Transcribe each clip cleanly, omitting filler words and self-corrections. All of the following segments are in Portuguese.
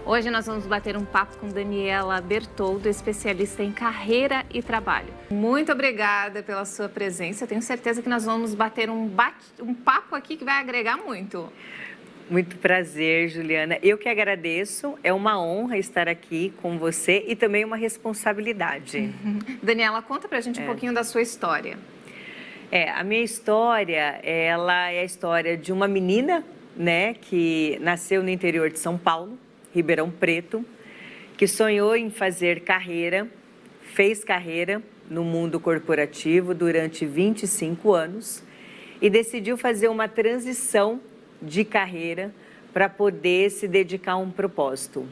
Hoje nós vamos bater um papo com Daniela Bertoldo, especialista em carreira e trabalho. Muito obrigada pela sua presença. Eu tenho certeza que nós vamos bater um papo aqui que vai agregar muito. Muito prazer, Juliana. Eu que agradeço. É uma honra estar aqui com você e também uma responsabilidade. Daniela, conta pra gente um pouquinho da sua história. A minha história, ela é a história de uma menina, né, que nasceu no interior de São Paulo, Ribeirão Preto, que sonhou em fazer carreira, fez carreira no mundo corporativo durante 25 anos e decidiu fazer uma transição de carreira para poder se dedicar a um propósito,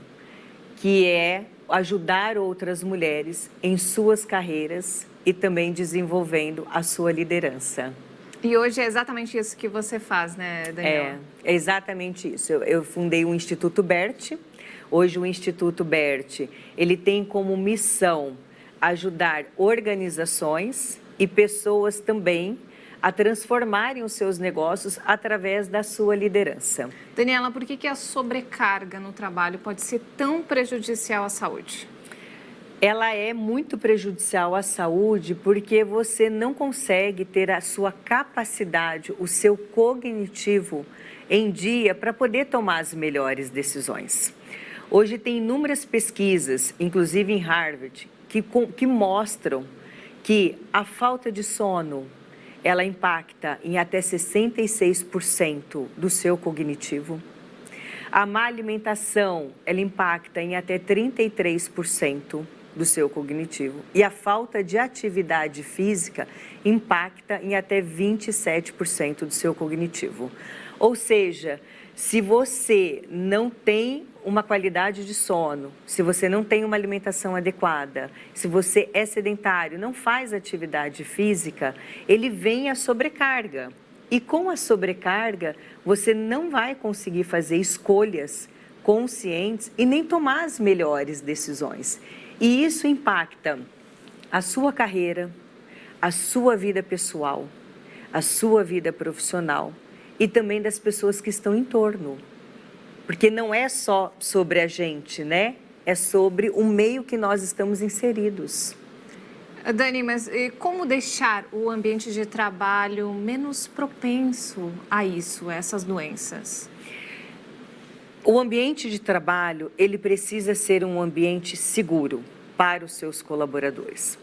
que é ajudar outras mulheres em suas carreiras e também desenvolvendo a sua liderança. E hoje é exatamente isso que você faz, né, Daniela? É exatamente isso. Eu fundei o Instituto Bert. Hoje o Instituto Bert, ele tem como missão ajudar organizações e pessoas também a transformarem os seus negócios através da sua liderança. Daniela, por que a sobrecarga no trabalho pode ser tão prejudicial à saúde? Ela é muito prejudicial à saúde porque você não consegue ter a sua capacidade, o seu cognitivo em dia para poder tomar as melhores decisões. Hoje tem inúmeras pesquisas, inclusive em Harvard, que mostram que a falta de sono, ela impacta em até 66% do seu cognitivo. A má alimentação, ela impacta em até 33% do seu cognitivo. E a falta de atividade física impacta em até 27% do seu cognitivo. Ou seja, se você não tem uma qualidade de sono, se você não tem uma alimentação adequada, se você é sedentário, não faz atividade física, ele vem a sobrecarga. E com a sobrecarga, você não vai conseguir fazer escolhas conscientes e nem tomar as melhores decisões. E isso impacta a sua carreira, a sua vida pessoal, a sua vida profissional e também das pessoas que estão em torno. Porque não é só sobre a gente, né? É sobre o meio que nós estamos inseridos. Dani, mas como deixar o ambiente de trabalho menos propenso a isso, a essas doenças? O ambiente de trabalho, ele precisa ser um ambiente seguro para os seus colaboradores.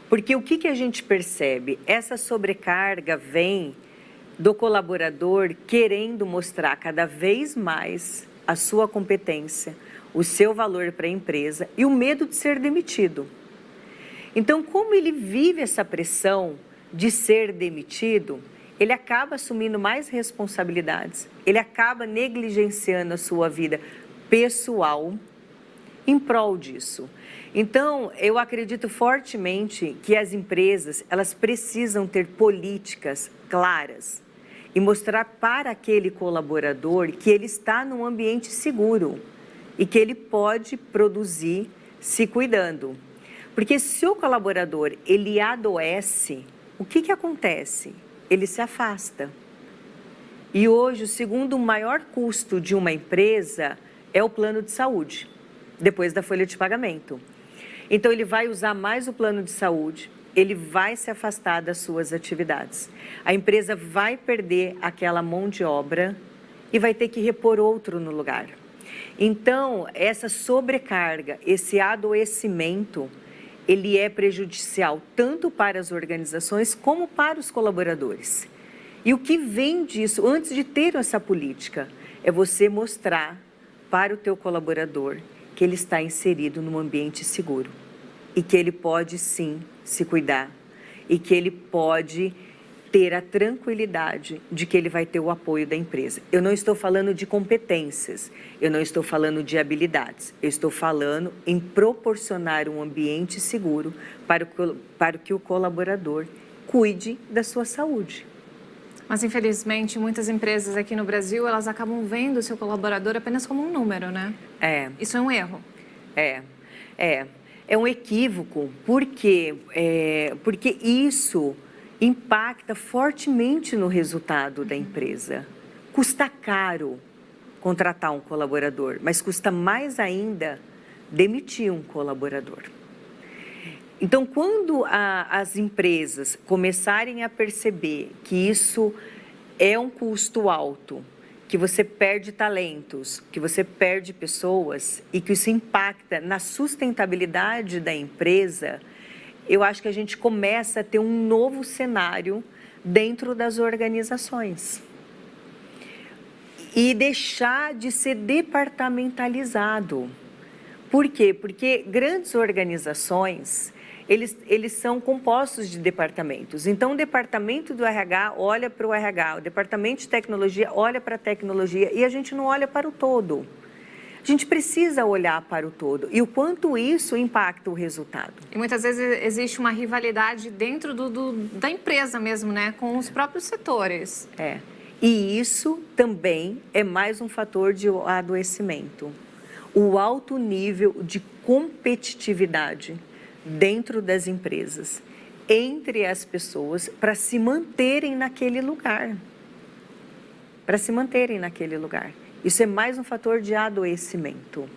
Porque o que a gente percebe? Essa sobrecarga vem do colaborador querendo mostrar cada vez mais a sua competência, o seu valor para a empresa e o medo de ser demitido. Então, como ele vive essa pressão de ser demitido, ele acaba assumindo mais responsabilidades, ele acaba negligenciando a sua vida pessoal em prol disso. Então, eu acredito fortemente que as empresas, elas precisam ter políticas claras e mostrar para aquele colaborador que ele está num ambiente seguro e que ele pode produzir se cuidando. Porque se o colaborador, ele adoece, o que acontece? Ele se afasta. E hoje, o segundo maior custo de uma empresa é o plano de saúde, depois da folha de pagamento. Então, ele vai usar mais o plano de saúde, ele vai se afastar das suas atividades. A empresa vai perder aquela mão de obra e vai ter que repor outro no lugar. Então, essa sobrecarga, esse adoecimento, ele é prejudicial tanto para as organizações como para os colaboradores. E o que vem disso, antes de ter essa política, é você mostrar para o teu colaborador que ele está inserido num ambiente seguro e que ele pode sim se cuidar e que ele pode ter a tranquilidade de que ele vai ter o apoio da empresa. Eu não estou falando de competências, eu não estou falando de habilidades, eu estou falando em proporcionar um ambiente seguro para que o colaborador cuide da sua saúde. Mas, infelizmente, muitas empresas aqui no Brasil, elas acabam vendo o seu colaborador apenas como um número, né? Isso é um erro. É um equívoco, porque isso impacta fortemente no resultado da empresa. Custa caro contratar um colaborador, mas custa mais ainda demitir um colaborador. Então, quando as empresas começarem a perceber que isso é um custo alto, que você perde talentos, que você perde pessoas e que isso impacta na sustentabilidade da empresa, eu acho que a gente começa a ter um novo cenário dentro das organizações. E deixar de ser departamentalizado. Por quê? Porque grandes organizações, eles são compostos de departamentos. Então, o departamento do RH olha para o RH, o departamento de tecnologia olha para a tecnologia e a gente não olha para o todo. A gente precisa olhar para o todo e o quanto isso impacta o resultado. E muitas vezes existe uma rivalidade dentro da empresa mesmo, né? Com os próprios setores. E isso também é mais um fator de adoecimento. O alto nível de competitividade dentro das empresas, entre as pessoas, para se manterem naquele lugar. Para se manterem naquele lugar. Isso é mais um fator de adoecimento.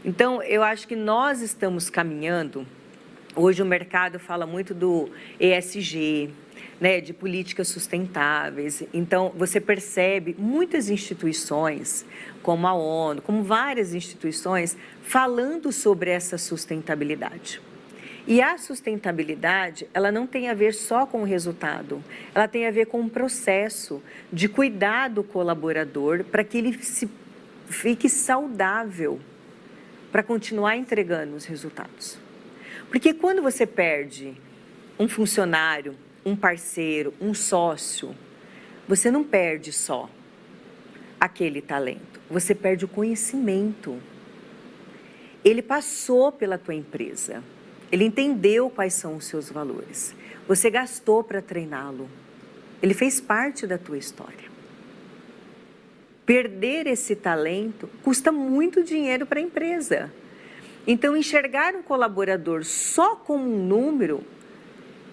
Então, eu acho que nós estamos caminhando. Hoje o mercado fala muito do ESG, né, de políticas sustentáveis. Então, você percebe muitas instituições, como a ONU, como várias instituições, falando sobre essa sustentabilidade. E a sustentabilidade, ela não tem a ver só com o resultado, ela tem a ver com o processo de cuidar do colaborador para que ele fique saudável, para continuar entregando os resultados. Porque quando você perde um funcionário, um parceiro, um sócio, você não perde só aquele talento, você perde o conhecimento. Ele passou pela tua empresa, ele entendeu quais são os seus valores, você gastou para treiná-lo, ele fez parte da tua história. Perder esse talento custa muito dinheiro para a empresa. Então, enxergar um colaborador só como um número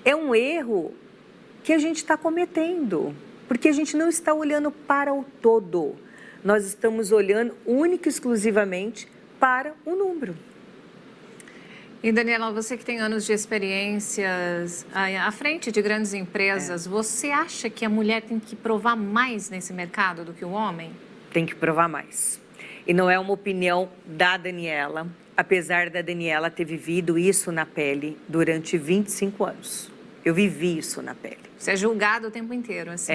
é um erro que a gente está cometendo, porque a gente não está olhando para o todo. Nós estamos olhando única e exclusivamente para o número. E, Daniela, você que tem anos de experiências à frente de grandes empresas, você acha que a mulher tem que provar mais nesse mercado do que o homem? Tem que provar mais. E não é uma opinião da Daniela, apesar da Daniela ter vivido isso na pele durante 25 anos. Eu vivi isso na pele. Você é julgado o tempo inteiro, assim.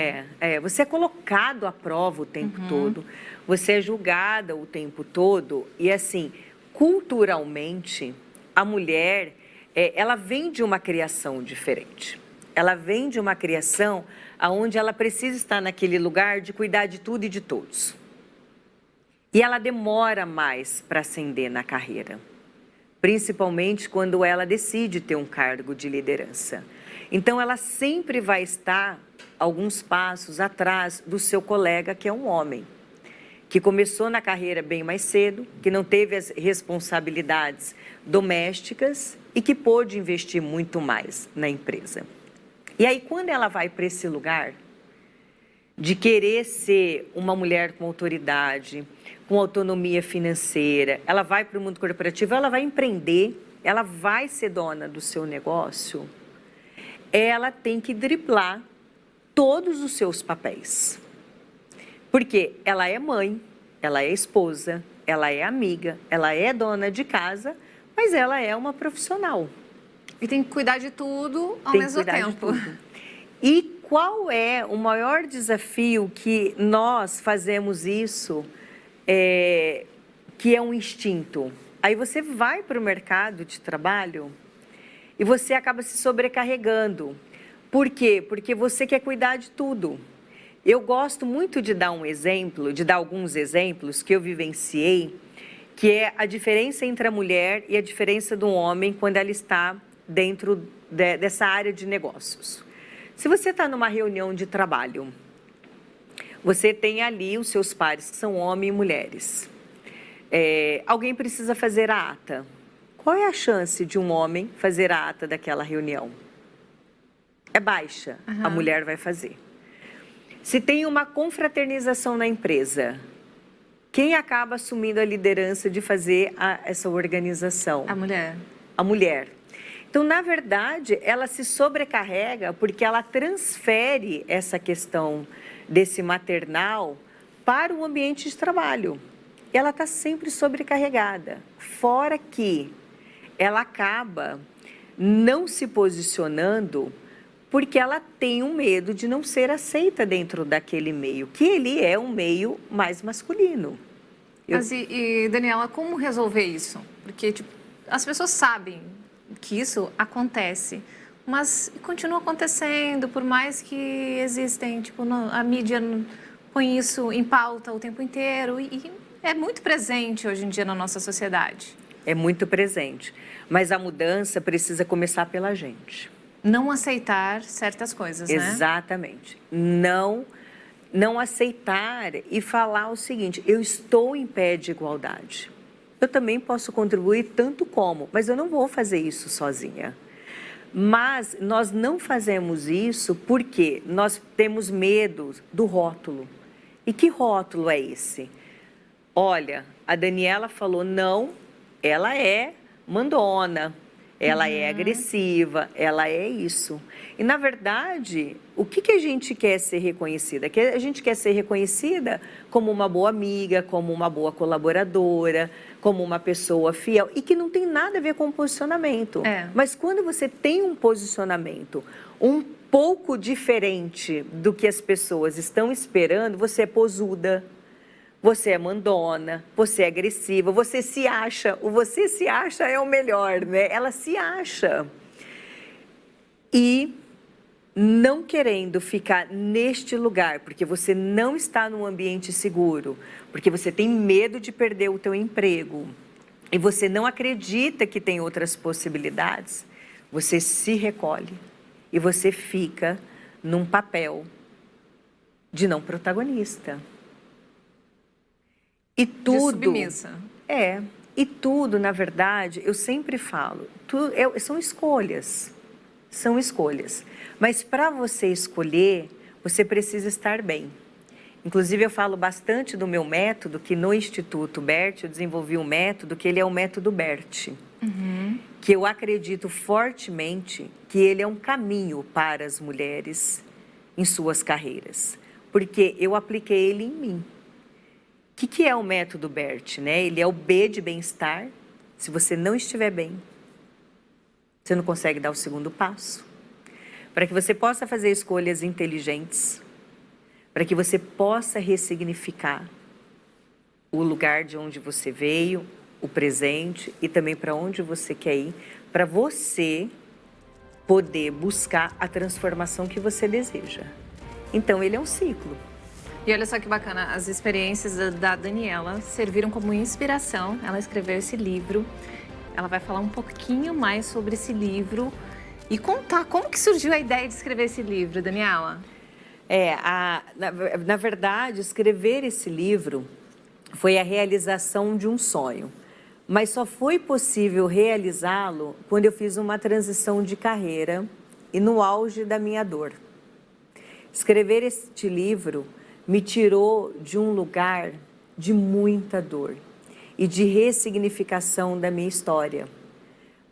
Você é colocado à prova o tempo todo, você é julgada o tempo todo e, assim, culturalmente, a mulher, ela vem de uma criação diferente. Ela vem de uma criação onde ela precisa estar naquele lugar de cuidar de tudo e de todos. E ela demora mais para ascender na carreira, principalmente quando ela decide ter um cargo de liderança. Então, ela sempre vai estar alguns passos atrás do seu colega, que é um homem, que começou na carreira bem mais cedo, que não teve as responsabilidades domésticas e que pôde investir muito mais na empresa. E aí, quando ela vai para esse lugar de querer ser uma mulher com autoridade, com autonomia financeira, ela vai para o mundo corporativo, ela vai empreender, ela vai ser dona do seu negócio, ela tem que driblar todos os seus papéis. Porque ela é mãe, ela é esposa, ela é amiga, ela é dona de casa, mas ela é uma profissional. E tem que cuidar de tudo ao mesmo tempo. E qual é o maior desafio que nós fazemos isso, que é um instinto? Aí você vai para o mercado de trabalho e você acaba se sobrecarregando. Por quê? Porque você quer cuidar de tudo. Eu gosto muito de dar um exemplo, de dar alguns exemplos que eu vivenciei, que é a diferença entre a mulher e a diferença do homem quando ela está dentro dessa área de negócios. Se você está numa reunião de trabalho, você tem ali os seus pares, que são homens e mulheres. Alguém precisa fazer a ata. Qual é a chance de um homem fazer a ata daquela reunião? É baixa, a mulher vai fazer. Se tem uma confraternização na empresa, Quem acaba assumindo a liderança de fazer essa organização? A mulher. A mulher. Então, na verdade, ela se sobrecarrega porque ela transfere essa questão desse maternal para o ambiente de trabalho. Ela está sempre sobrecarregada, fora que ela acaba não se posicionando porque ela tem um medo de não ser aceita dentro daquele meio, que ele é um meio mais masculino. Mas Daniela, como resolver isso? Porque tipo, as pessoas sabem que isso acontece, mas continua acontecendo, por mais que existem, tipo, a mídia põe isso em pauta o tempo inteiro e é muito presente hoje em dia na nossa sociedade. É muito presente, mas a mudança precisa começar pela gente. Não aceitar certas coisas, né? Exatamente. Não aceitar e falar o seguinte, eu estou em pé de igualdade. Eu também posso contribuir tanto como, mas eu não vou fazer isso sozinha. Mas nós não fazemos isso porque nós temos medo do rótulo. E que rótulo é esse? Olha, a Daniela falou não, ela é mandona, ela é agressiva, ela é isso. E, na verdade, o que a gente quer ser reconhecida? A gente quer ser reconhecida como uma boa amiga, como uma boa colaboradora, como uma pessoa fiel, e que não tem nada a ver com posicionamento. Mas quando você tem um posicionamento um pouco diferente do que as pessoas estão esperando, você é posuda, você é mandona, você é agressiva, você se acha. O você se acha é o melhor, né? Ela se acha. E não querendo ficar neste lugar, porque você não está num ambiente seguro, porque você tem medo de perder o teu emprego e você não acredita que tem outras possibilidades, você se recolhe e você fica num papel de não protagonista. E tudo... De submissa. E tudo, na verdade, eu sempre falo, são escolhas. São escolhas. Mas para você escolher, você precisa estar bem. Inclusive, eu falo bastante do meu método, que no Instituto BERT eu desenvolvi um método, que ele é o método BERT. Que eu acredito fortemente que ele é um caminho para as mulheres em suas carreiras. Porque eu apliquei ele em mim. O que é o método BERT, né? Ele é o B de bem-estar. Se você não estiver bem, você não consegue dar o segundo passo. Para que você possa fazer escolhas inteligentes, para que você possa ressignificar o lugar de onde você veio, o presente e também para onde você quer ir, para você poder buscar a transformação que você deseja. Então, ele é um ciclo. E olha só que bacana, as experiências da Daniela serviram como inspiração. Ela escreveu esse livro. Ela vai falar um pouquinho mais sobre esse livro e contar como que surgiu a ideia de escrever esse livro, Daniela. Na verdade, escrever esse livro foi a realização de um sonho. Mas só foi possível realizá-lo quando eu fiz uma transição de carreira e no auge da minha dor. Escrever este livro me tirou de um lugar de muita dor e de ressignificação da minha história.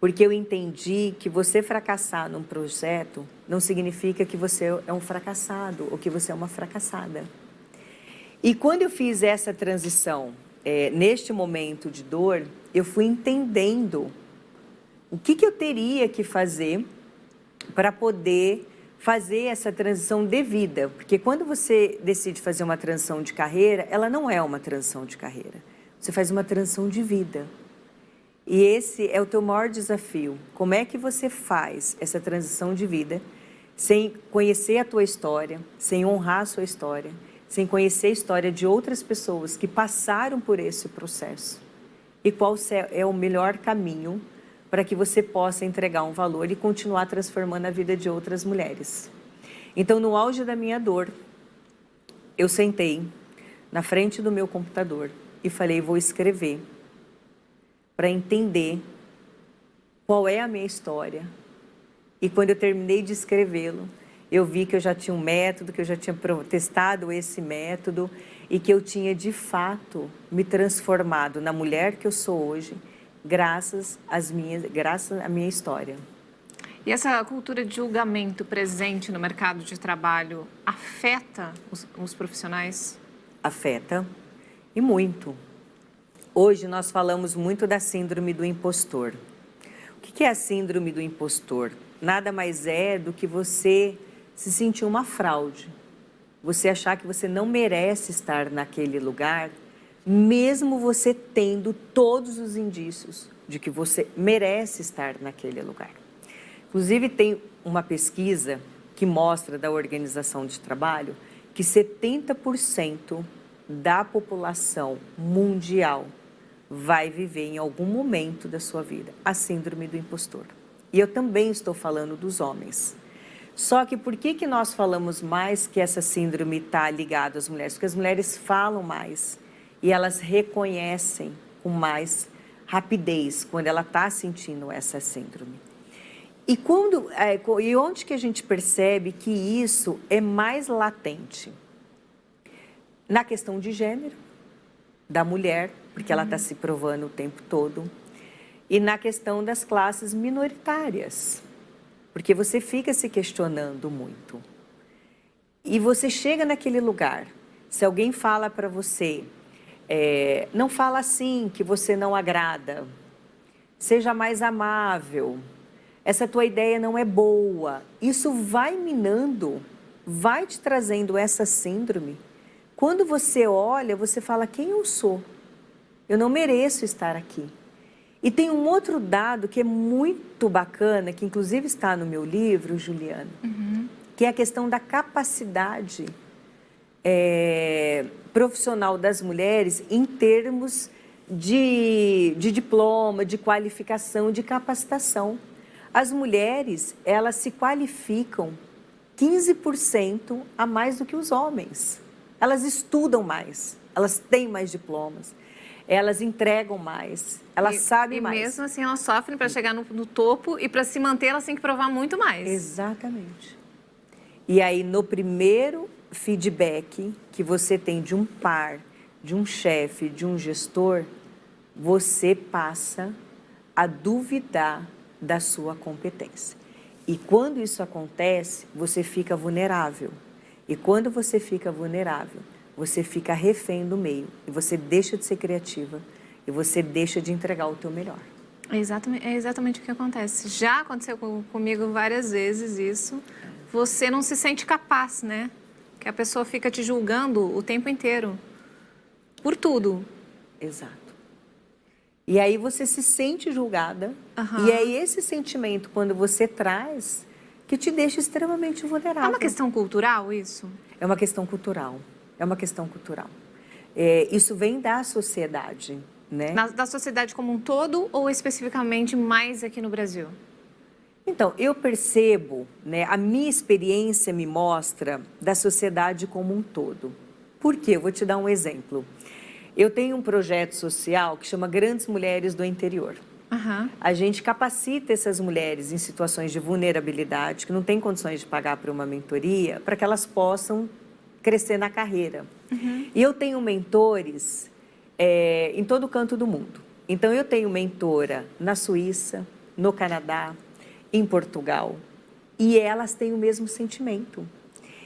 Porque eu entendi que você fracassar num projeto não significa que você é um fracassado ou que você é uma fracassada. E quando eu fiz essa transição, neste momento de dor, eu fui entendendo o que eu teria que fazer para poder fazer essa transição devida. Porque quando você decide fazer uma transição de carreira, ela não é uma transição de carreira. Você faz uma transição de vida. E esse é o teu maior desafio. Como é que você faz essa transição de vida sem conhecer a tua história, sem honrar a sua história, sem conhecer a história de outras pessoas que passaram por esse processo? E qual é o melhor caminho para que você possa entregar um valor e continuar transformando a vida de outras mulheres? Então, no auge da minha dor, eu sentei na frente do meu computador e falei, vou escrever para entender qual é a minha história. E quando eu terminei de escrevê-lo, eu vi que eu já tinha um método, que eu já tinha testado esse método e que eu tinha, de fato, me transformado na mulher que eu sou hoje, graças à minha história. E essa cultura de julgamento presente no mercado de trabalho afeta os profissionais? Afeta, e muito. Hoje nós falamos muito da síndrome do impostor. O que é a síndrome do impostor? Nada mais é do que você se sentir uma fraude. Você achar que você não merece estar naquele lugar, mesmo você tendo todos os indícios de que você merece estar naquele lugar. Inclusive, tem uma pesquisa que mostra da Organização de Trabalho que 70% da população mundial vai viver em algum momento da sua vida a síndrome do impostor. E eu também estou falando dos homens. Só que por que nós falamos mais que essa síndrome está ligada às mulheres? Porque as mulheres falam mais e elas reconhecem com mais rapidez quando ela está sentindo essa síndrome. E onde que a gente percebe que isso é mais latente? Na questão de gênero, da mulher, porque ela está se provando o tempo todo, e na questão das classes minoritárias, porque você fica se questionando muito. E você chega naquele lugar, se alguém fala para você, não fala assim que você não agrada, seja mais amável, essa tua ideia não é boa, isso vai minando, vai te trazendo essa síndrome. Quando você olha, você fala, quem eu sou? Eu não mereço estar aqui. E tem um outro dado que é muito bacana, que inclusive está no meu livro, Juliana, que é a questão da capacidade profissional das mulheres em termos de diploma, de qualificação, de capacitação. As mulheres, elas se qualificam 15% a mais do que os homens. Elas estudam mais, elas têm mais diplomas, elas entregam mais, elas sabem mais. E mesmo assim elas sofrem para chegar no topo e para se manter elas têm que provar muito mais. Exatamente. E aí no primeiro feedback que você tem de um par, de um chefe, de um gestor, você passa a duvidar da sua competência. E quando isso acontece, você fica vulnerável. E quando você fica vulnerável, você fica refém do meio. E você deixa de ser criativa. E você deixa de entregar o teu melhor. É exatamente o que acontece. Já aconteceu comigo várias vezes isso. Você não se sente capaz, né? Que a pessoa fica te julgando o tempo inteiro. Por tudo. Exato. E aí você se sente julgada. E é esse sentimento, quando você traz, que te deixa extremamente vulnerável. É uma questão cultural isso? É uma questão cultural. É uma questão cultural. Isso vem da sociedade, né? Da sociedade como um todo ou especificamente mais aqui no Brasil? Então, eu percebo, né, a minha experiência me mostra da sociedade como um todo. Por quê? Eu vou te dar um exemplo. Eu tenho um projeto social que chama Grandes Mulheres do Interior. A gente capacita essas mulheres em situações de vulnerabilidade, que não têm condições de pagar por uma mentoria, para que elas possam crescer na carreira. E eu tenho mentores em todo canto do mundo. Então, eu tenho mentora na Suíça, no Canadá, em Portugal, e elas têm o mesmo sentimento.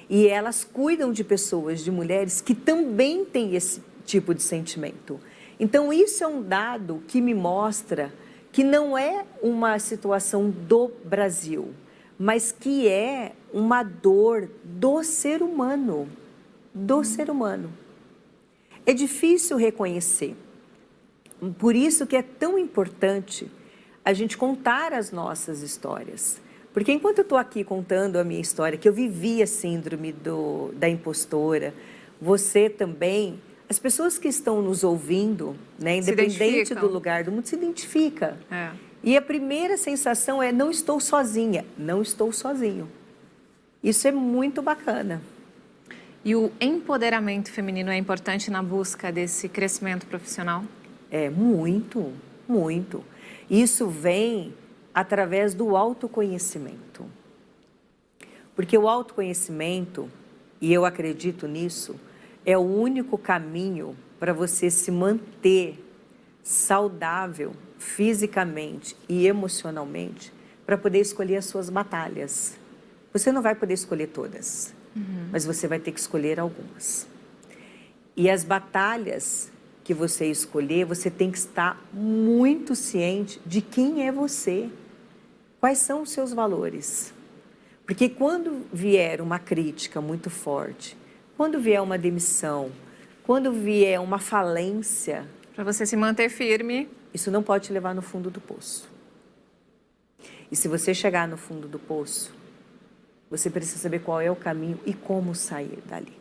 E elas cuidam de pessoas, de mulheres que também têm esse tipo de sentimento. Então, isso é um dado que me mostra que não é uma situação do Brasil, mas que é uma dor do ser humano. Do ser humano. É difícil reconhecer. Por isso que é tão importante a gente contar as nossas histórias. Porque enquanto eu estou aqui contando a minha história, que eu vivi a síndrome da impostora, você também, as pessoas que estão nos ouvindo, né, independente do lugar do mundo, se identifica. E a primeira sensação é, não estou sozinha, não estou sozinho. Isso é muito bacana. E o empoderamento feminino é importante na busca desse crescimento profissional? É, muito, muito. Isso vem através do autoconhecimento. Porque o autoconhecimento, e eu acredito nisso, é o único caminho para você se manter saudável fisicamente e emocionalmente para poder escolher as suas batalhas. Você não vai poder escolher todas, mas você vai ter que escolher algumas. E as batalhas que você escolher, você tem que estar muito ciente de quem é você, quais são os seus valores. Porque quando vier uma crítica muito forte, quando vier uma demissão, quando vier uma falência... Para você se manter firme. Isso não pode te levar no fundo do poço. E se você chegar no fundo do poço, você precisa saber qual é o caminho e como sair dali.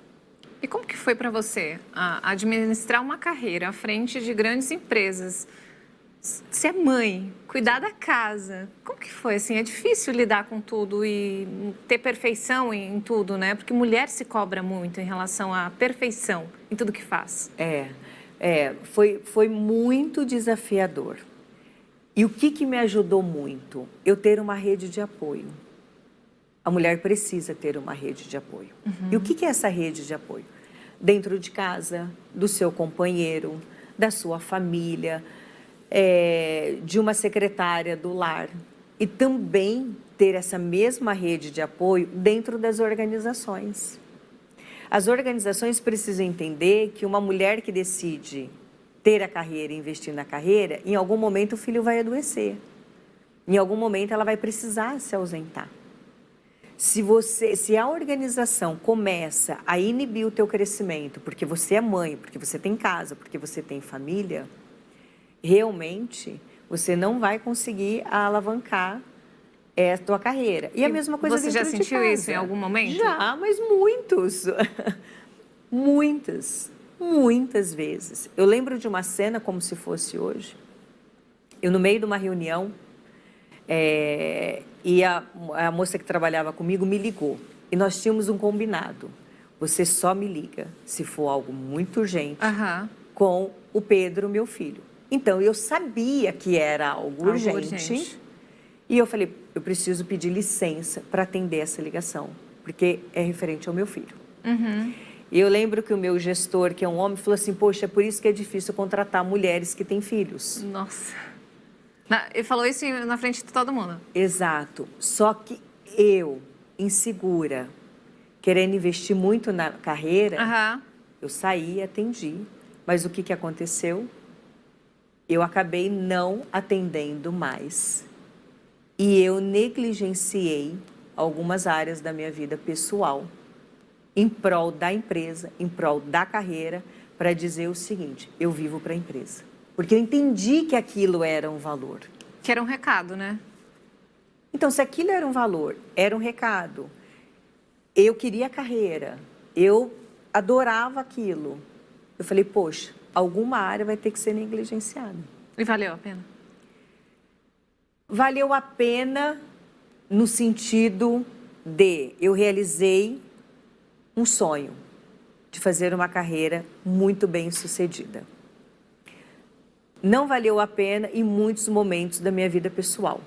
E como que foi para você administrar uma carreira à frente de grandes empresas? Ser mãe, cuidar da casa, como que foi assim? É difícil lidar com tudo e ter perfeição em tudo, né? Porque mulher se cobra muito em relação à perfeição em tudo que faz. Foi muito desafiador. E o que me ajudou muito? Eu ter uma rede de apoio. A mulher precisa ter uma rede de apoio. E o que é essa rede de apoio? Dentro de casa, do seu companheiro, da sua família, de uma secretária do lar. E também ter essa mesma rede de apoio dentro das organizações. As organizações precisam entender que uma mulher que decide ter a carreira e investir na carreira, em algum momento o filho vai adoecer. Em algum momento ela vai precisar se ausentar. Se a organização começa a inibir o teu crescimento, porque você é mãe, porque você tem casa, porque você tem família, realmente você não vai conseguir alavancar a tua carreira. E a mesma coisa dentro de casa. Você já sentiu isso em algum momento? Já, mas muitas vezes. Eu lembro de uma cena como se fosse hoje. Eu no meio de uma reunião, e a moça que trabalhava comigo me ligou. E nós tínhamos um combinado. Você só me liga se for algo muito urgente com o Pedro, meu filho. Então, eu sabia que era algo urgente. E eu falei, eu preciso pedir licença para atender essa ligação, porque é referente ao meu filho. E eu lembro que o meu gestor, que é um homem, falou assim, poxa, é por isso que é difícil contratar mulheres que têm filhos. Nossa. Ele falou isso na frente de todo mundo. Exato. Só que eu, insegura, querendo investir muito na carreira, eu saí e atendi. Mas o que aconteceu? Eu acabei não atendendo mais. E eu negligenciei algumas áreas da minha vida pessoal em prol da empresa, em prol da carreira, para dizer o seguinte, eu vivo para a empresa. Porque eu entendi que aquilo era um valor. Que era um recado, né? Então, se aquilo era um valor, era um recado, eu queria carreira, eu adorava aquilo. Eu falei, poxa, alguma área vai ter que ser negligenciada. E valeu a pena? Valeu a pena no sentido de eu realizei um sonho de fazer uma carreira muito bem sucedida. Não valeu a pena em muitos momentos da minha vida pessoal,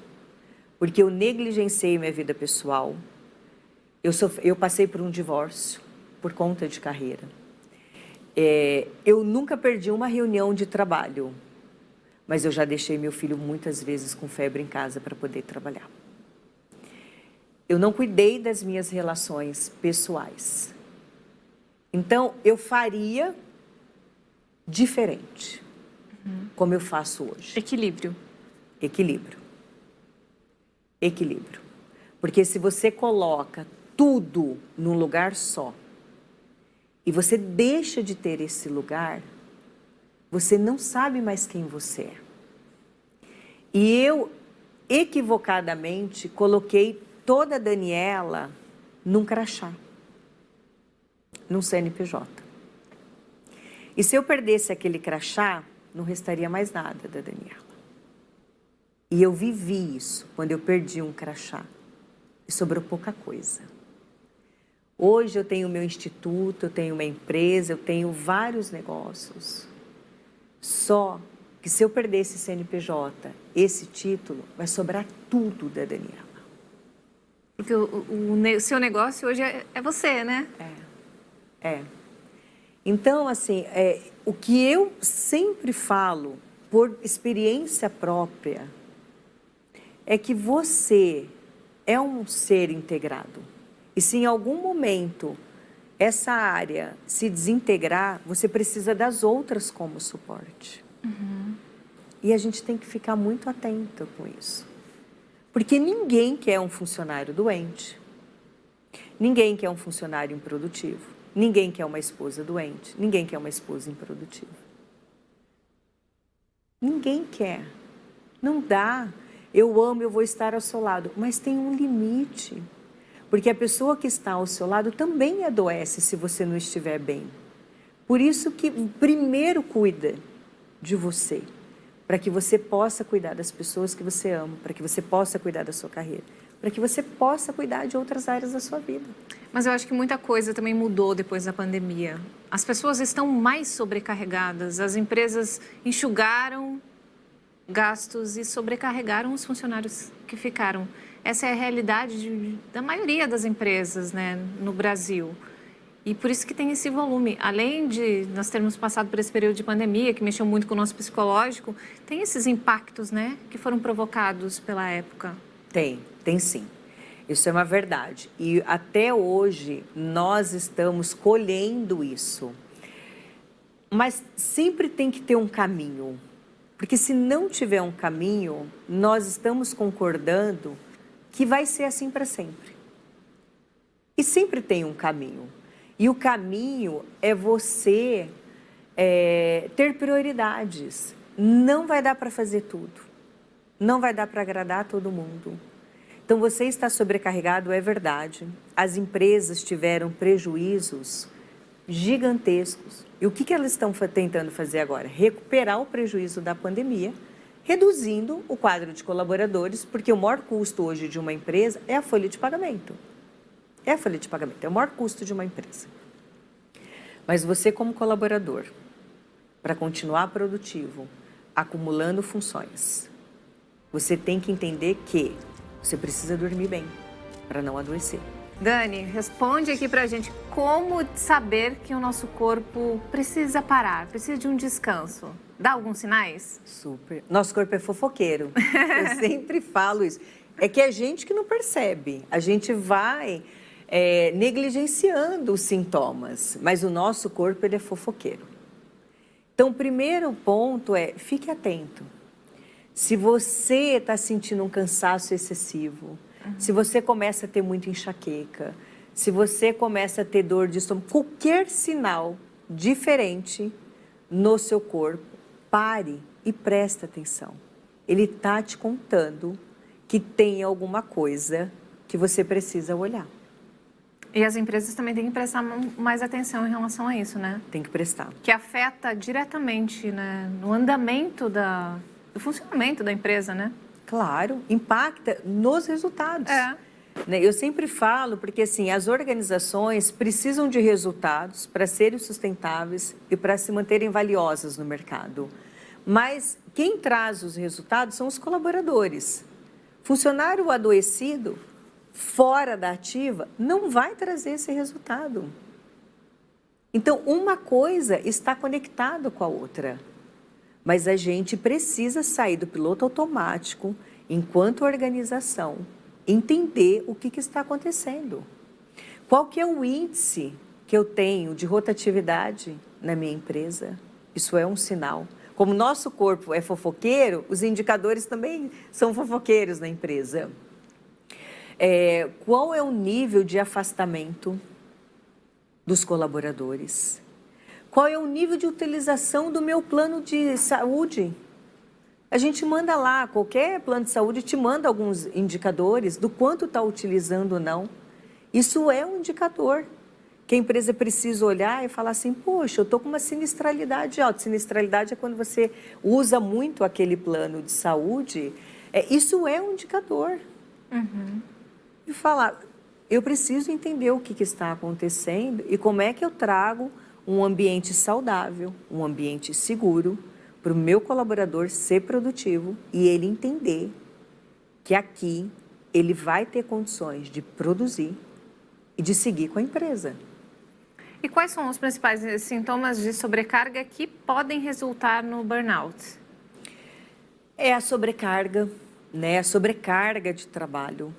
porque eu negligenciei minha vida pessoal, eu passei por um divórcio por conta de carreira. Eu nunca perdi uma reunião de trabalho, mas eu já deixei meu filho muitas vezes com febre em casa para poder trabalhar. Eu não cuidei das minhas relações pessoais. Então, eu faria diferente, como eu faço hoje. Equilíbrio. Equilíbrio. Equilíbrio. Porque se você coloca tudo num lugar só, e você deixa de ter esse lugar, você não sabe mais quem você é. E eu, equivocadamente, coloquei toda a Daniela num crachá, num CNPJ. E se eu perdesse aquele crachá, não restaria mais nada da Daniela. E eu vivi isso quando eu perdi um crachá. E sobrou pouca coisa. Hoje eu tenho o meu instituto, eu tenho uma empresa, eu tenho vários negócios. Só que se eu perder esse CNPJ, esse título, vai sobrar tudo da Daniela. Porque o seu negócio hoje é você, né? É. Então, assim, o que eu sempre falo, por experiência própria, é que você é um ser integrado. E se em algum momento essa área se desintegrar, você precisa das outras como suporte. E a gente tem que ficar muito atento com isso. Porque ninguém quer um funcionário doente, ninguém quer um funcionário improdutivo, ninguém quer uma esposa doente, ninguém quer uma esposa improdutiva. Ninguém quer. Não dá. Eu amo, eu vou estar ao seu lado, mas tem um limite. Porque a pessoa que está ao seu lado também adoece se você não estiver bem. Por isso que primeiro cuida de você, para que você possa cuidar das pessoas que você ama, para que você possa cuidar da sua carreira, para que você possa cuidar de outras áreas da sua vida. Mas eu acho que muita coisa também mudou depois da pandemia. As pessoas estão mais sobrecarregadas, as empresas enxugaram gastos e sobrecarregaram os funcionários que ficaram. Essa é a realidade da maioria das empresas, né, no Brasil. E por isso que tem esse volume. Além de nós termos passado por esse período de pandemia, que mexeu muito com o nosso psicológico, tem esses impactos, né, que foram provocados pela época. Tem sim. Isso é uma verdade. E até hoje nós estamos colhendo isso. Mas sempre tem que ter um caminho. Porque se não tiver um caminho, nós estamos concordando que vai ser assim para sempre. E sempre tem um caminho. E o caminho é você ter prioridades. Não vai dar para fazer tudo. Não vai dar para agradar todo mundo. Então, você está sobrecarregado, é verdade. As empresas tiveram prejuízos gigantescos. E o que elas estão tentando fazer agora? Recuperar o prejuízo da pandemia, reduzindo o quadro de colaboradores, porque o maior custo hoje de uma empresa é a folha de pagamento. É a folha de pagamento, é o maior custo de uma empresa. Mas você, como colaborador, para continuar produtivo, acumulando funções, você tem que entender que você precisa dormir bem para não adoecer. Dani, responde aqui pra gente como saber que o nosso corpo precisa parar, precisa de um descanso. Dá alguns sinais? Super. Nosso corpo é fofoqueiro. Eu sempre falo isso. É que a gente que não percebe. A gente vai negligenciando os sintomas, mas o nosso corpo ele é fofoqueiro. Então, o primeiro ponto é, fique atento. Se você está sentindo um cansaço excessivo, se você começa a ter muita enxaqueca, se você começa a ter dor de estômago, qualquer sinal diferente no seu corpo, pare e preste atenção. Ele está te contando que tem alguma coisa que você precisa olhar. E as empresas também têm que prestar mais atenção em relação a isso, né? Tem que prestar. Que afeta diretamente, né, no andamento do funcionamento da empresa, né? Claro, impacta nos resultados. Eu sempre falo, porque assim, as organizações precisam de resultados para serem sustentáveis e para se manterem valiosas no mercado. Mas quem traz os resultados são os colaboradores. Funcionário adoecido, fora da ativa, não vai trazer esse resultado. Então, uma coisa está conectada com a outra. Mas a gente precisa sair do piloto automático, enquanto organização, entender o que está acontecendo. Qual que é o índice que eu tenho de rotatividade na minha empresa? Isso é um sinal. Como nosso corpo é fofoqueiro, os indicadores também são fofoqueiros na empresa. Qual é o nível de afastamento dos colaboradores? Qual é o nível de utilização do meu plano de saúde? A gente manda lá, qualquer plano de saúde te manda alguns indicadores do quanto está utilizando ou não. Isso é um indicador que a empresa precisa olhar e falar assim, poxa, eu estou com uma sinistralidade alta. Sinistralidade é quando você usa muito aquele plano de saúde. Isso é um indicador. E falar, eu preciso entender o que está acontecendo e como é que eu trago um ambiente saudável, um ambiente seguro, para o meu colaborador ser produtivo e ele entender que aqui ele vai ter condições de produzir e de seguir com a empresa. E quais são os principais sintomas de sobrecarga que podem resultar no burnout? É a sobrecarga, né? A sobrecarga de trabalho.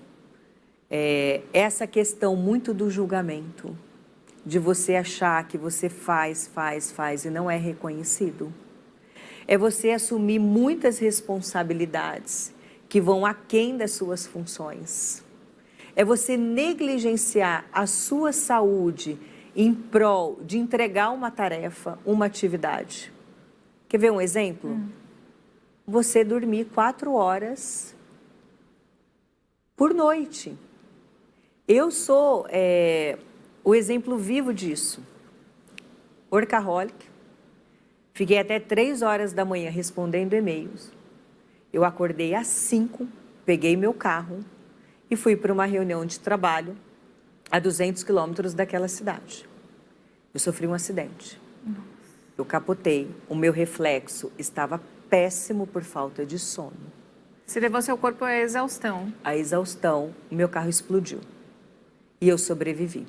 Essa questão muito do julgamento, de você achar que você faz e não é reconhecido. É você assumir muitas responsabilidades que vão aquém das suas funções. É você negligenciar a sua saúde em prol de entregar uma tarefa, uma atividade. Quer ver um exemplo? Você dormir 4 horas por noite. Eu sou o exemplo vivo disso. Workaholic. Fiquei até 3 horas da manhã respondendo e-mails. Eu acordei às 5, peguei meu carro e fui para uma reunião de trabalho a 200 quilômetros daquela cidade. Eu sofri um acidente. Eu capotei. O meu reflexo estava péssimo por falta de sono. Se levou seu corpo à exaustão. A exaustão, o meu carro explodiu. E eu sobrevivi.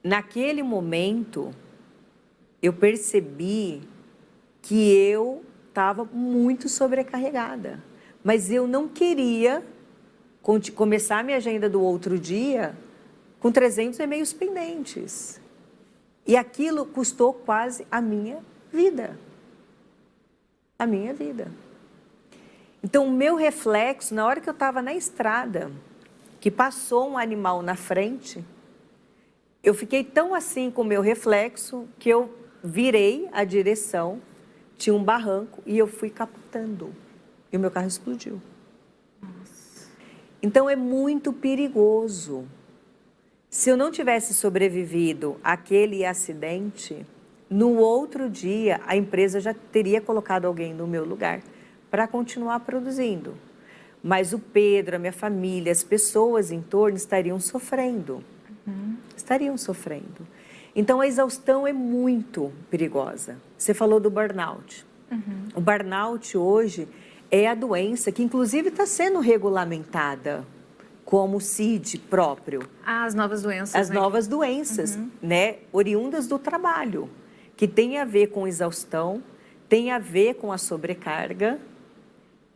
Naquele momento, eu percebi que eu estava muito sobrecarregada. Mas eu não queria começar a minha agenda do outro dia com 300 e-mails pendentes. E aquilo custou quase a minha vida. A minha vida. Então, o meu reflexo, na hora que eu estava na estrada, que passou um animal na frente, eu fiquei tão assim com o meu reflexo que eu virei a direção, tinha um barranco e eu fui capotando. E o meu carro explodiu. Nossa. Então, é muito perigoso. Se eu não tivesse sobrevivido àquele acidente, no outro dia a empresa já teria colocado alguém no meu lugar para continuar produzindo. Mas o Pedro, a minha família, as pessoas em torno estariam sofrendo. Estariam sofrendo. Então, a exaustão é muito perigosa. Você falou do burnout. O burnout hoje é a doença que, inclusive, está sendo regulamentada como CID próprio. As novas doenças. As novas doenças, né? Oriundas do trabalho, que tem a ver com exaustão, tem a ver com a sobrecarga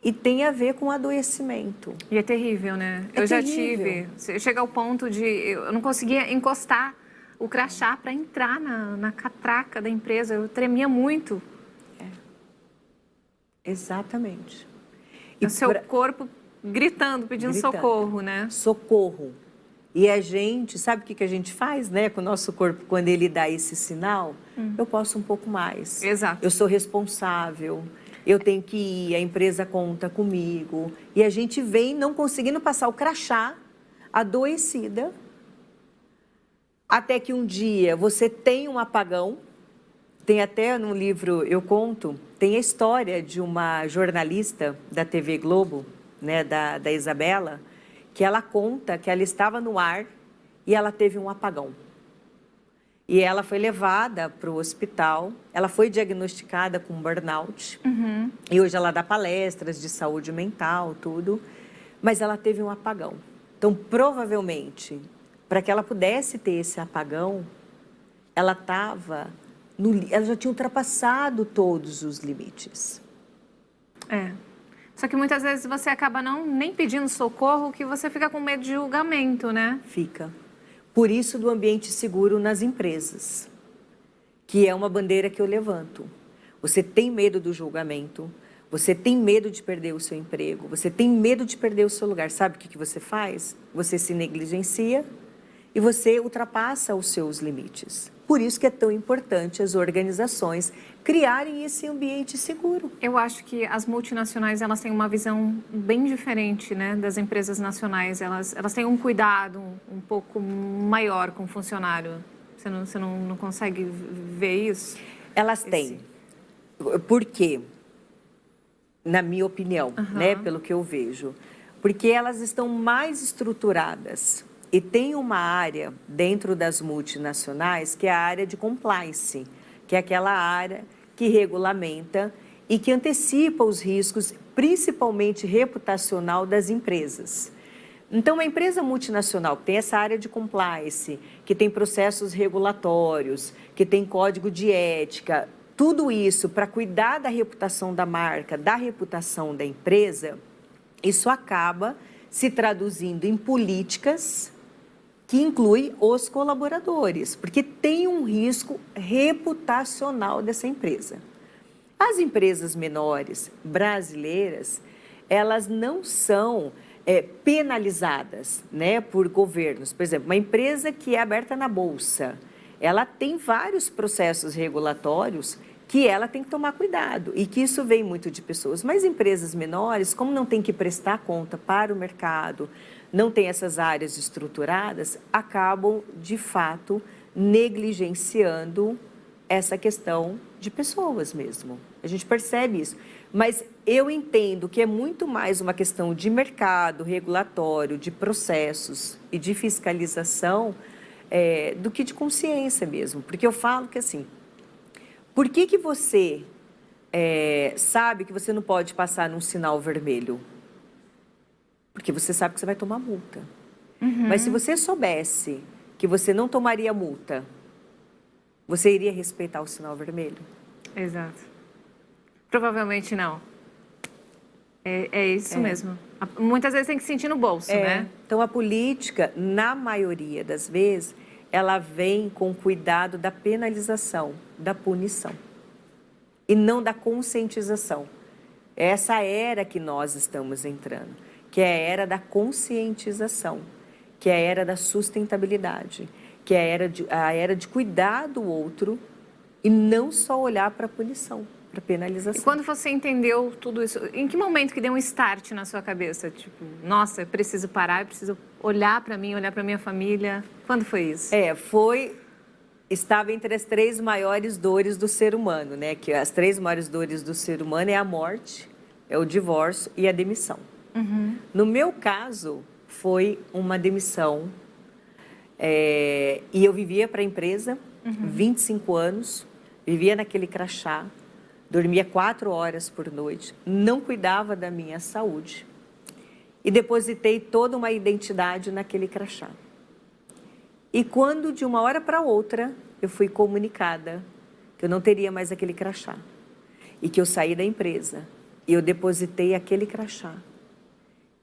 e tem a ver com o adoecimento. E é terrível, né? É eu já terrível. tive. Chega ao ponto de eu não conseguia encostar o crachá para entrar na catraca da empresa. Eu tremia muito. Exatamente. E o seu corpo gritando, pedindo socorro, né? Socorro. E a gente, sabe o que a gente faz, né, com o nosso corpo quando ele dá esse sinal? Eu posso um pouco mais. Exato. Eu sou responsável, eu tenho que ir, a empresa conta comigo. E a gente vem não conseguindo passar o crachá, adoecida, até que um dia você tem um apagão. Tem até no livro, eu conto, tem a história de uma jornalista da TV Globo, né, da Isabela, que ela conta que ela estava no ar e ela teve um apagão. E ela foi levada para o hospital, ela foi diagnosticada com burnout, e hoje ela dá palestras de saúde mental, tudo, mas ela teve um apagão. Então, provavelmente, para que ela pudesse ter esse apagão, ela já tinha ultrapassado todos os limites. Só que muitas vezes você acaba nem pedindo socorro, que você fica com medo de julgamento, né? Fica. Por isso do ambiente seguro nas empresas, que é uma bandeira que eu levanto. Você tem medo do julgamento, você tem medo de perder o seu emprego, você tem medo de perder o seu lugar. Sabe o que você faz? Você se negligencia e você ultrapassa os seus limites. Por isso que é tão importante as organizações criarem esse ambiente seguro. Eu acho que as multinacionais, elas têm uma visão bem diferente, né, das empresas nacionais. Elas têm um cuidado um pouco maior com o funcionário. Você não consegue ver isso? Elas têm. Por quê? Na minha opinião, né, pelo que eu vejo. Porque elas estão mais estruturadas. E tem uma área dentro das multinacionais que é a área de compliance, que é aquela área que regulamenta e que antecipa os riscos, principalmente reputacional, das empresas. Então, uma empresa multinacional que tem essa área de compliance, que tem processos regulatórios, que tem código de ética, tudo isso para cuidar da reputação da marca, da reputação da empresa, isso acaba se traduzindo em políticas que incluem os colaboradores, porque tem um risco reputacional dessa empresa. As empresas menores brasileiras, elas não são penalizadas, né, por governos. Por exemplo, uma empresa que é aberta na Bolsa, ela tem vários processos regulatórios que ela tem que tomar cuidado e que isso vem muito de pessoas. Mas empresas menores, como não tem que prestar conta para o mercado, não tem essas áreas estruturadas, acabam, de fato, negligenciando essa questão de pessoas mesmo. A gente percebe isso. Mas eu entendo que é muito mais uma questão de mercado, regulatório, de processos e de fiscalização do que de consciência mesmo. Porque eu falo que, assim, por que você sabe que você não pode passar num sinal vermelho? Porque você sabe que você vai tomar multa. Uhum. Mas se você soubesse que você não tomaria multa, você iria respeitar o sinal vermelho? Exato. Provavelmente não. É isso mesmo. Muitas vezes tem que sentir no bolso, né? Então, a política, na maioria das vezes, ela vem com cuidado da penalização, da punição, e não da conscientização. É essa era que nós estamos entrando, que é a era da conscientização, que é a era da sustentabilidade, que é a era de cuidar do outro e não só olhar para a punição, para a penalização. E quando você entendeu tudo isso, em que momento que deu um start na sua cabeça? Tipo, nossa, eu preciso parar, eu preciso olhar para mim, olhar para minha família. Quando foi isso? Estava entre as 3 maiores dores do ser humano, né? Que as 3 maiores dores do ser humano é a morte, é o divórcio e a demissão. Uhum. No meu caso, foi uma demissão. E eu vivia para a empresa, 25 anos, vivia naquele crachá, dormia 4 horas por noite, não cuidava da minha saúde e depositei toda uma identidade naquele crachá. E quando, de uma hora para outra, eu fui comunicada que eu não teria mais aquele crachá e que eu saí da empresa e eu depositei aquele crachá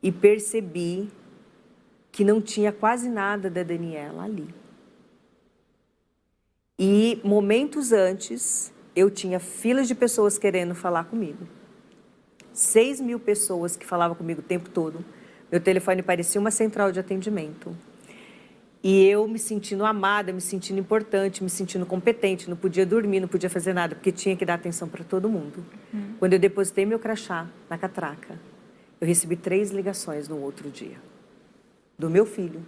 e percebi que não tinha quase nada da Daniela ali. E momentos antes, eu tinha filas de pessoas querendo falar comigo. 6.000 pessoas que falavam comigo o tempo todo. Meu telefone parecia uma central de atendimento. E eu me sentindo amada, me sentindo importante, me sentindo competente, não podia dormir, não podia fazer nada, porque tinha que dar atenção para todo mundo. Quando eu depositei meu crachá na catraca, eu recebi 3 ligações no outro dia. Do meu filho,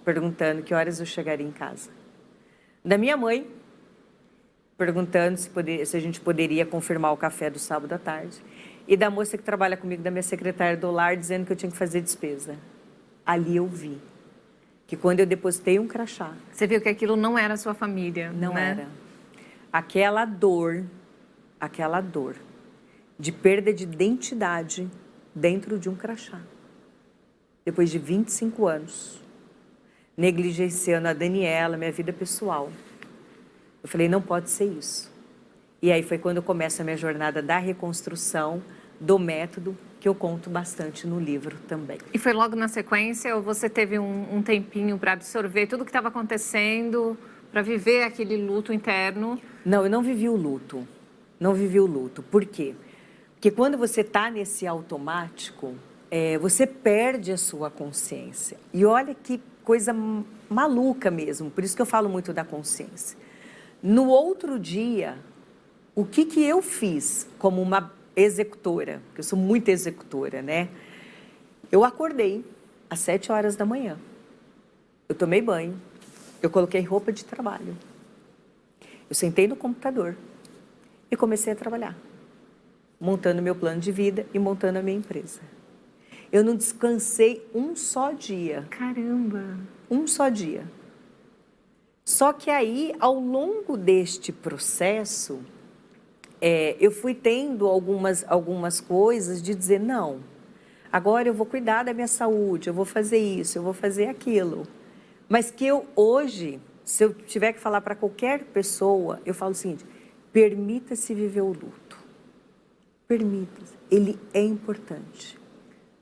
perguntando que horas eu chegaria em casa. Da minha mãe, perguntando se a gente poderia confirmar o café do sábado à tarde. E da moça que trabalha comigo, da minha secretária do lar, dizendo que eu tinha que fazer despesa. Ali eu vi que quando eu depositei um crachá... Você viu que aquilo não era a sua família, não né? era. Aquela dor de perda de identidade dentro de um crachá. Depois de 25 anos, negligenciando a Daniela, minha vida pessoal. Eu falei, não pode ser isso. E aí foi quando eu começo a minha jornada da reconstrução, do método, que eu conto bastante no livro também. E foi logo na sequência ou você teve um tempinho para absorver tudo o que estava acontecendo, para viver aquele luto interno? Não, eu não vivi o luto. Não vivi o luto. Por quê? Porque quando você está nesse automático, você perde a sua consciência. E olha que coisa maluca mesmo, por isso que eu falo muito da consciência. No outro dia, o que eu fiz como uma executora, porque eu sou muito executora, né? Eu acordei às 7 horas da manhã, eu tomei banho, eu coloquei roupa de trabalho, eu sentei no computador e comecei a trabalhar, montando meu plano de vida e montando a minha empresa. Eu não descansei um só dia. Caramba! Um só dia. Só que aí, ao longo deste processo, eu fui tendo algumas coisas de dizer, não, Agora eu vou cuidar da minha saúde, eu vou fazer isso, eu vou fazer aquilo. Mas que eu hoje, se eu tiver que falar para qualquer pessoa, eu falo o seguinte: permita-se viver o luto. Permita-se. Ele é importante.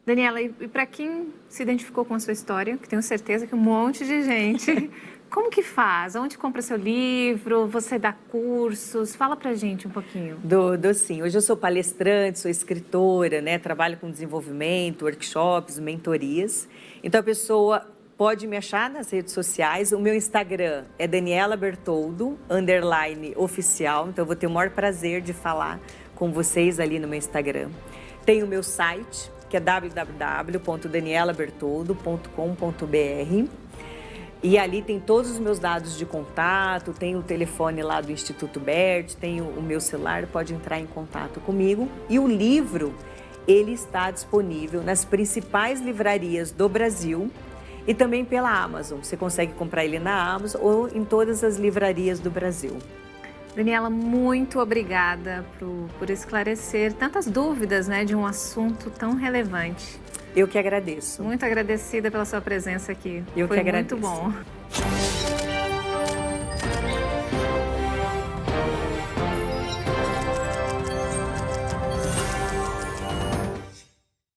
Daniela, e para quem se identificou com a sua história, que tenho certeza que um monte de gente, como que faz? Onde compra seu livro? Você dá cursos? Fala pra gente um pouquinho. Dou sim. Hoje eu sou palestrante, sou escritora, né? Trabalho com desenvolvimento, workshops, mentorias. Então a pessoa pode me achar nas redes sociais. O meu Instagram é Daniela Bertoldo, _oficial. Então eu vou ter o maior prazer de falar com vocês ali no meu Instagram. Tem o meu site, que é www.danielabertoldo.com.br. E ali tem todos os meus dados de contato, tem o telefone lá do Instituto Bert, tem o meu celular, pode entrar em contato comigo. E o livro, ele está disponível nas principais livrarias do Brasil e também pela Amazon. Você consegue comprar ele na Amazon ou em todas as livrarias do Brasil. Daniela, muito obrigada por esclarecer tantas dúvidas, né, de um assunto tão relevante. Eu que agradeço. Muito agradecida pela sua presença aqui. Eu que agradeço. Foi muito bom.